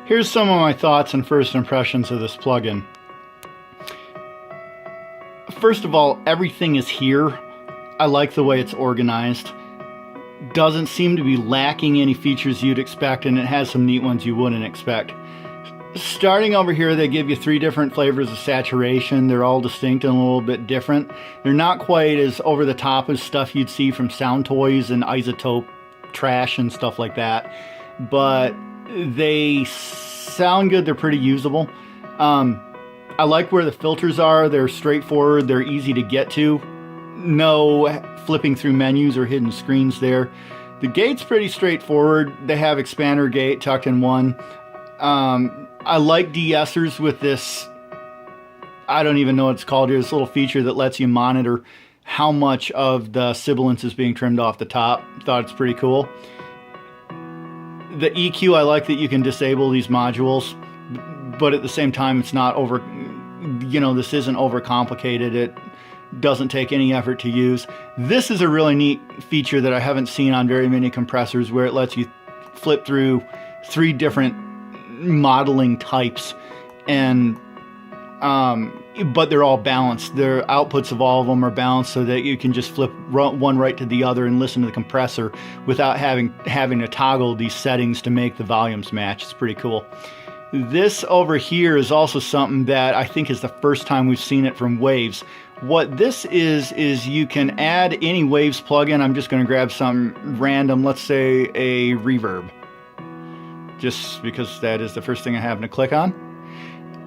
Here's some of my thoughts and first impressions of this plugin. First of all, everything is here. I like the way it's organized. Doesn't seem to be lacking any features you'd expect, and it has some neat ones you wouldn't expect. Starting over here, they give you 3 different flavors of saturation. They're all distinct and a little bit different. They're not quite as over the top as stuff you'd see from Sound Toys and Isotope Trash and stuff like that, but they sound good. They're pretty usable. I like where the filters are. They're straightforward. They're easy to get to. No flipping through menus or hidden screens there. The gate's pretty straightforward. They have expander gate tucked in one. I like de-essers with this, I don't even know what it's called here, this little feature that lets you monitor how much of the sibilance is being trimmed off the top. Thought it's pretty cool. The EQ, I like that you can disable these modules, but at the same time it's not over, this isn't overcomplicated. It doesn't take any effort to use. This is a really neat feature that I haven't seen on very many compressors, where it lets you flip through 3 different modeling types, and but they're all balanced. Their outputs of all of them are balanced so that you can just flip one right to the other and listen to the compressor without having to toggle these settings to make the volumes match. It's pretty cool. This over here is also something that I think is the first time we've seen it from Waves. What this is you can add any Waves plugin. I'm just going to grab some random, let's say a reverb, just because that is the first thing I happen to click on.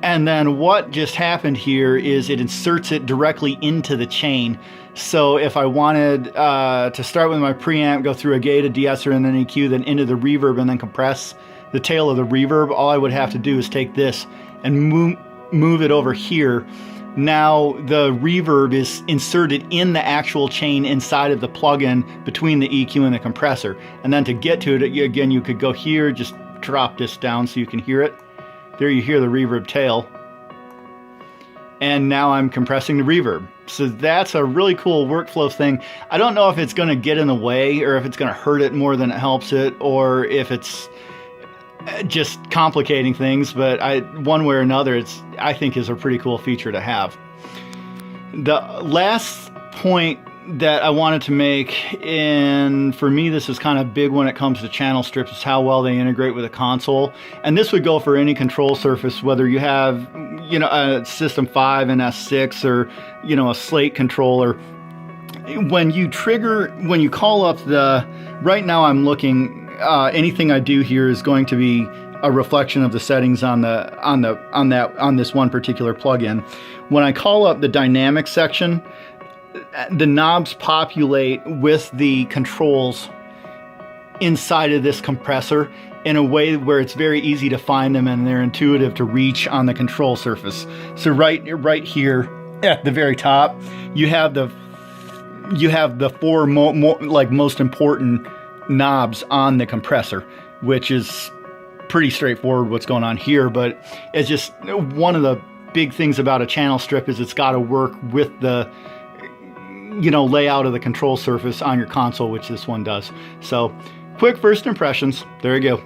And then what just happened here is it inserts it directly into the chain. So if I wanted to start with my preamp, go through a gate, a de-esser, and then EQ, then into the reverb, and then compress the tail of the reverb, all I would have to do is take this and move it over here. Now the reverb is inserted in the actual chain inside of the plugin between the EQ and the compressor. And then to get to it, again, you could go here, just drop this down so you can hear it. There you hear the reverb tail. And now I'm compressing the reverb. So that's a really cool workflow thing. I don't know if it's going to get in the way, or if it's going to hurt it more than it helps it, or if it's just complicating things, but one way or another, I think is a pretty cool feature to have. The last point that I wanted to make, and for me this is kind of big when it comes to channel strips, is how well they integrate with a console. And this would go for any control surface, whether you have a System 5 and S6, or a Slate controller. When you call up right now I'm looking, anything I do here is going to be a reflection of the settings on this one particular plugin. When I call up the dynamic section, the knobs populate with the controls inside of this compressor in a way where it's very easy to find them, and they're intuitive to reach on the control surface. So right here at the very top, you have the 4 most important knobs on the compressor, which is pretty straightforward what's going on here. But it's just one of the big things about a channel strip is it's got to work with the layout of the control surface on your console, which this one does. So quick first impressions. There you go.